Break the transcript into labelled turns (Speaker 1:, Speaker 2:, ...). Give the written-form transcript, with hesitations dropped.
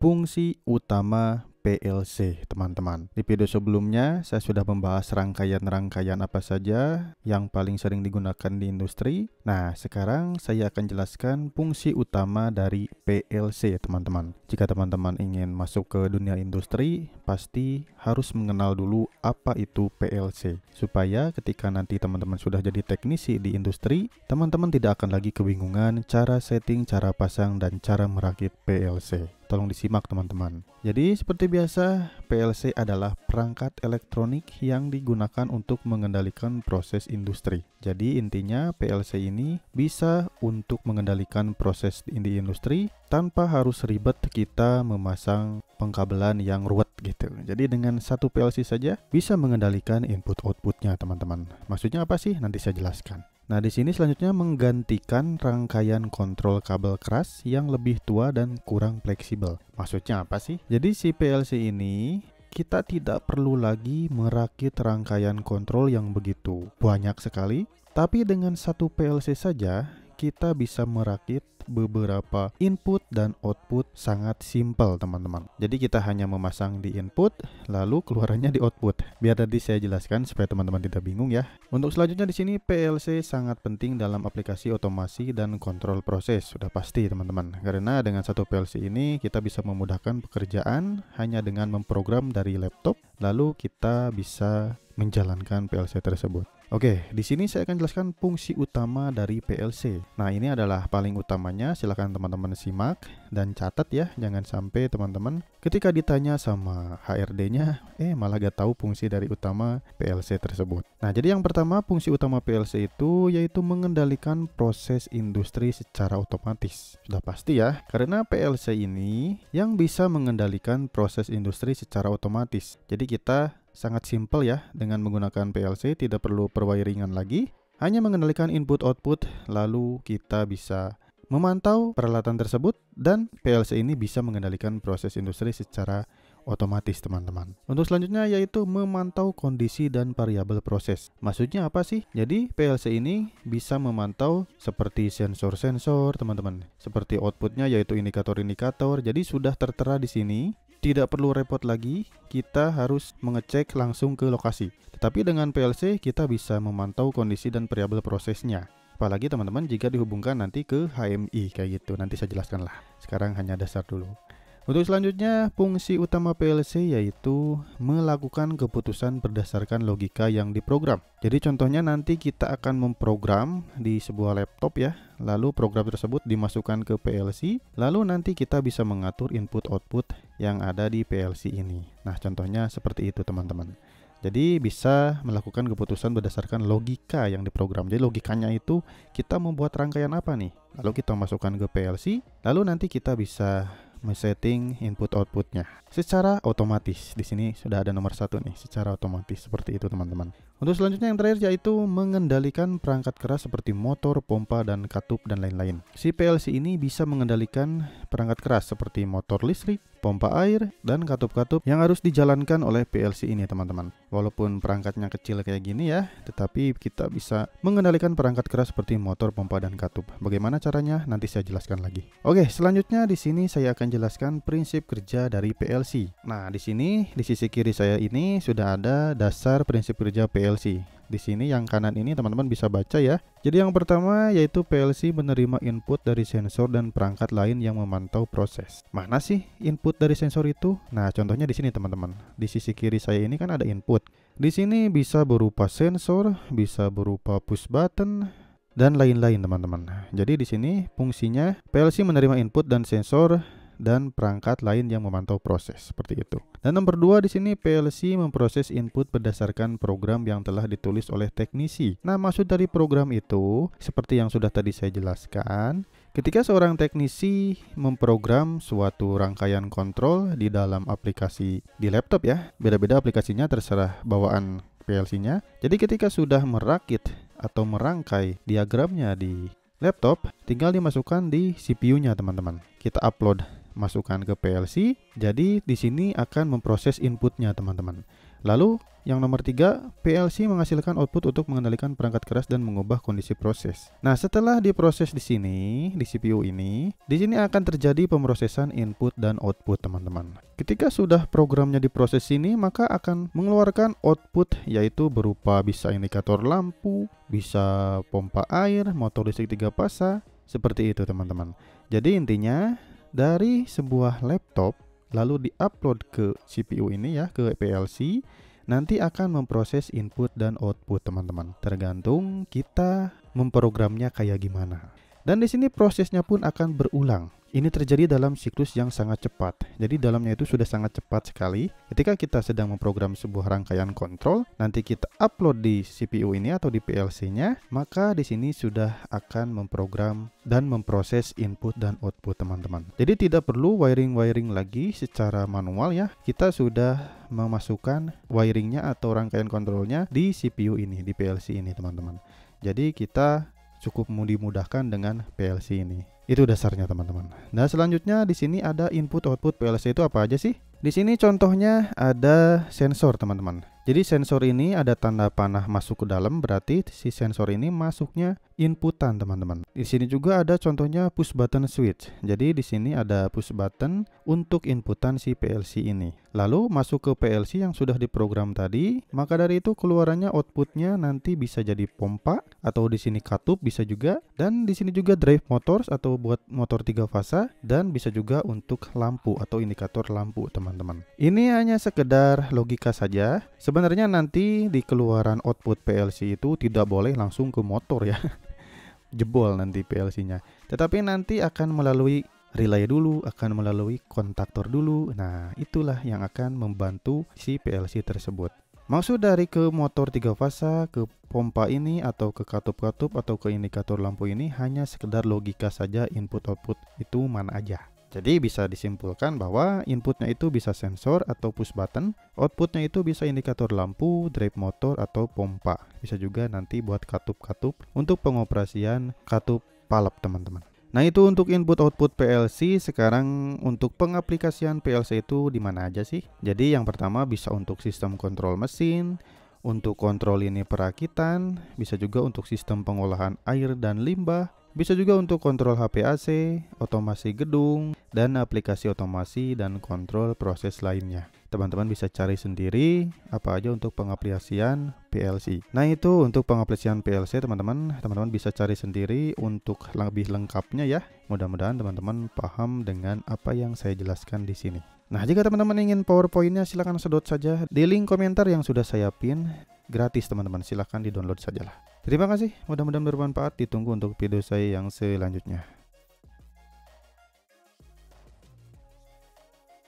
Speaker 1: Fungsi utama PLC, teman-teman. Di video sebelumnya, saya sudah membahas rangkaian-rangkaian apa saja yang paling sering digunakan di industri. Nah, sekarang saya akan jelaskan fungsi utama dari PLC, teman-teman. Jika teman-teman ingin masuk ke dunia industri, pasti harus mengenal dulu apa itu PLC. Supaya ketika nanti teman-teman sudah jadi teknisi di industri, teman-teman tidak akan lagi kebingungan cara setting, cara pasang, dan cara merakit PLC. Tolong disimak teman-teman. Jadi seperti biasa, PLC adalah perangkat elektronik yang digunakan untuk mengendalikan proses industri. Jadi intinya PLC ini bisa untuk mengendalikan proses di industri tanpa harus ribet kita memasang pengkabelan yang ruwet gitu. Jadi dengan satu PLC saja bisa mengendalikan input-outputnya teman-teman. Maksudnya apa sih? Nanti saya jelaskan. Nah, di sini selanjutnya menggantikan rangkaian kontrol kabel keras yang lebih tua dan kurang fleksibel. Maksudnya apa sih? Jadi si PLC ini kita tidak perlu lagi merakit rangkaian kontrol yang begitu banyak sekali, tapi dengan satu PLC saja kita bisa merakit beberapa input dan output sangat simpel teman-teman. Jadi kita hanya memasang di input lalu keluarannya di output. Biar tadi saya jelaskan supaya teman-teman tidak bingung ya. Untuk selanjutnya di sini PLC sangat penting dalam aplikasi otomasi dan kontrol proses. Sudah pasti teman-teman. Karena dengan satu PLC ini kita bisa memudahkan pekerjaan hanya dengan memprogram dari laptop lalu kita bisa menjalankan PLC tersebut. Oke, di sini saya akan jelaskan fungsi utama dari PLC. Nah, ini adalah paling utamanya. Silakan teman-teman simak dan catat ya. Jangan sampai teman-teman ketika ditanya sama HRD-nya, malah gak tahu fungsi dari utama PLC tersebut. Nah, jadi yang pertama fungsi utama PLC itu yaitu mengendalikan proses industri secara otomatis. Sudah pasti ya, karena PLC ini yang bisa mengendalikan proses industri secara otomatis. Jadi kita sangat simpel ya, dengan menggunakan PLC tidak perlu perwiringan lagi, hanya mengendalikan input-output, lalu kita bisa memantau peralatan tersebut dan PLC ini bisa mengendalikan proses industri secara otomatis teman-teman. Untuk selanjutnya yaitu memantau kondisi dan variabel proses. Maksudnya apa sih? Jadi PLC ini bisa memantau seperti sensor-sensor teman-teman, seperti outputnya yaitu indikator-indikator. Jadi sudah tertera di sini. Tidak perlu repot lagi, kita harus mengecek langsung ke lokasi. Tetapi dengan PLC kita bisa memantau kondisi dan variabel prosesnya. Apalagi teman-teman jika dihubungkan nanti ke HMI kayak gitu. Nanti saya jelaskan lah. Sekarang hanya dasar dulu. Untuk selanjutnya, fungsi utama PLC yaitu melakukan keputusan berdasarkan logika yang diprogram. Jadi contohnya nanti kita akan memprogram di sebuah laptop ya, lalu program tersebut dimasukkan ke PLC, lalu nanti kita bisa mengatur input-output yang ada di PLC ini. Nah, contohnya seperti itu teman-teman. Jadi bisa melakukan keputusan berdasarkan logika yang diprogram. Jadi logikanya itu kita membuat rangkaian apa nih? Lalu kita masukkan ke PLC, lalu nanti kita bisa men-setting input-outputnya secara otomatis. Di sini sudah ada nomor satu nih, secara otomatis seperti itu teman-teman. Untuk selanjutnya yang terakhir yaitu mengendalikan perangkat keras seperti motor, pompa, dan katup dan lain-lain. Si PLC ini bisa mengendalikan perangkat keras seperti motor listrik, pompa air, dan katup-katup yang harus dijalankan oleh PLC ini teman-teman. Walaupun perangkatnya kecil kayak gini ya, tetapi kita bisa mengendalikan perangkat keras seperti motor, pompa, dan katup. Bagaimana caranya? Nanti saya jelaskan lagi. Oke, selanjutnya di sini saya akan jelaskan prinsip kerja dari PLC. Nah, di sini di sisi kiri saya ini sudah ada dasar prinsip kerja PLC. Di sini yang kanan ini teman-teman bisa baca ya. Jadi yang pertama yaitu PLC menerima input dari sensor dan perangkat lain yang memantau proses. Mana sih input dari sensor itu? Nah, contohnya di sini teman-teman. Di sisi kiri saya ini kan ada input. Di sini bisa berupa sensor, bisa berupa push button, dan lain-lain teman-teman. Jadi di sini fungsinya PLC menerima input dan sensor dan perangkat lain yang memantau proses seperti itu. Dan nomor 2 di sini PLC memproses input berdasarkan program yang telah ditulis oleh teknisi. Nah, maksud dari program itu seperti yang sudah tadi saya jelaskan, ketika seorang teknisi memprogram suatu rangkaian kontrol di dalam aplikasi di laptop ya, beda-beda aplikasinya terserah bawaan PLC-nya. Jadi ketika sudah merakit atau merangkai diagramnya di laptop, tinggal dimasukkan di CPU-nya teman-teman. Kita upload, masukkan ke PLC. Jadi di sini akan memproses inputnya teman-teman. Lalu yang nomor 3, PLC menghasilkan output untuk mengendalikan perangkat keras dan mengubah kondisi proses. Nah, setelah diproses di sini, di CPU ini, di sini akan terjadi pemrosesan input dan output, teman-teman. Ketika sudah programnya diproses ini, maka akan mengeluarkan output, yaitu berupa bisa indikator lampu, bisa pompa air, motor listrik 3 fasa, seperti itu, teman-teman. Jadi intinya dari sebuah laptop lalu di-upload ke CPU ini ya, ke PLC, nanti akan memproses input dan output, teman-teman. Tergantung kita memprogramnya kayak gimana. Dan di sini prosesnya pun akan berulang. Ini terjadi dalam siklus yang sangat cepat. Jadi dalamnya itu sudah sangat cepat sekali. Ketika kita sedang memprogram sebuah rangkaian kontrol, nanti kita upload di CPU ini atau di PLC-nya, maka di sini sudah akan memprogram dan memproses input dan output, teman-teman. Jadi tidak perlu wiring-wiring lagi secara manual ya. Kita sudah memasukkan wiringnya atau rangkaian kontrolnya di CPU ini, di PLC ini, teman-teman. Jadi kita cukup dimudahkan dengan PLC ini. Itu dasarnya, teman-teman. Nah, selanjutnya di sini ada input output PLC itu apa aja sih? Di sini contohnya ada sensor, teman-teman. Jadi sensor ini ada tanda panah masuk ke dalam, berarti si sensor ini masuknya inputan, teman-teman. Di sini juga ada contohnya push button switch. Jadi di sini ada push button untuk inputan si PLC ini. Lalu masuk ke PLC yang sudah diprogram tadi, maka dari itu keluarannya outputnya nanti bisa jadi pompa atau di sini katup bisa juga, dan di sini juga drive motors atau buat motor 3 fasa, dan bisa juga untuk lampu atau indikator lampu, teman-teman. Ini hanya sekedar logika saja. Sebenarnya nanti di keluaran output PLC itu tidak boleh langsung ke motor ya. Jebol nanti PLC-nya. Tetapi nanti akan melalui relay dulu, akan melalui kontaktor dulu. Nah, itulah yang akan membantu si PLC tersebut. Maksud dari ke motor 3 fasa, ke pompa ini, atau ke katup-katup, atau ke indikator lampu ini hanya sekedar logika saja, input-output itu mana aja. Jadi bisa disimpulkan bahwa inputnya itu bisa sensor atau push button, outputnya itu bisa indikator lampu, drive motor, atau pompa. Bisa juga nanti buat katup-katup untuk pengoperasian katup palap, teman-teman. Nah, itu untuk input output PLC. Sekarang untuk pengaplikasian PLC itu di mana aja sih? Jadi yang pertama bisa untuk sistem kontrol mesin, untuk kontrol lini perakitan, bisa juga untuk sistem pengolahan air dan limbah, bisa juga untuk kontrol HPAC, otomasi gedung, dan aplikasi otomasi dan kontrol proses lainnya. Teman-teman bisa cari sendiri apa aja untuk pengaplikasian PLC. Nah, itu untuk pengaplikasian PLC, teman-teman. Teman-teman bisa cari sendiri untuk lebih lengkapnya ya. Mudah-mudahan teman-teman paham dengan apa yang saya jelaskan di sini. Nah, jika teman-teman ingin PowerPoint-nya silahkan sedot saja di link komentar yang sudah saya pin. Gratis, teman-teman. Silahkan di-download sajalah. Terima kasih. Mudah-mudahan bermanfaat. Ditunggu untuk video saya yang selanjutnya.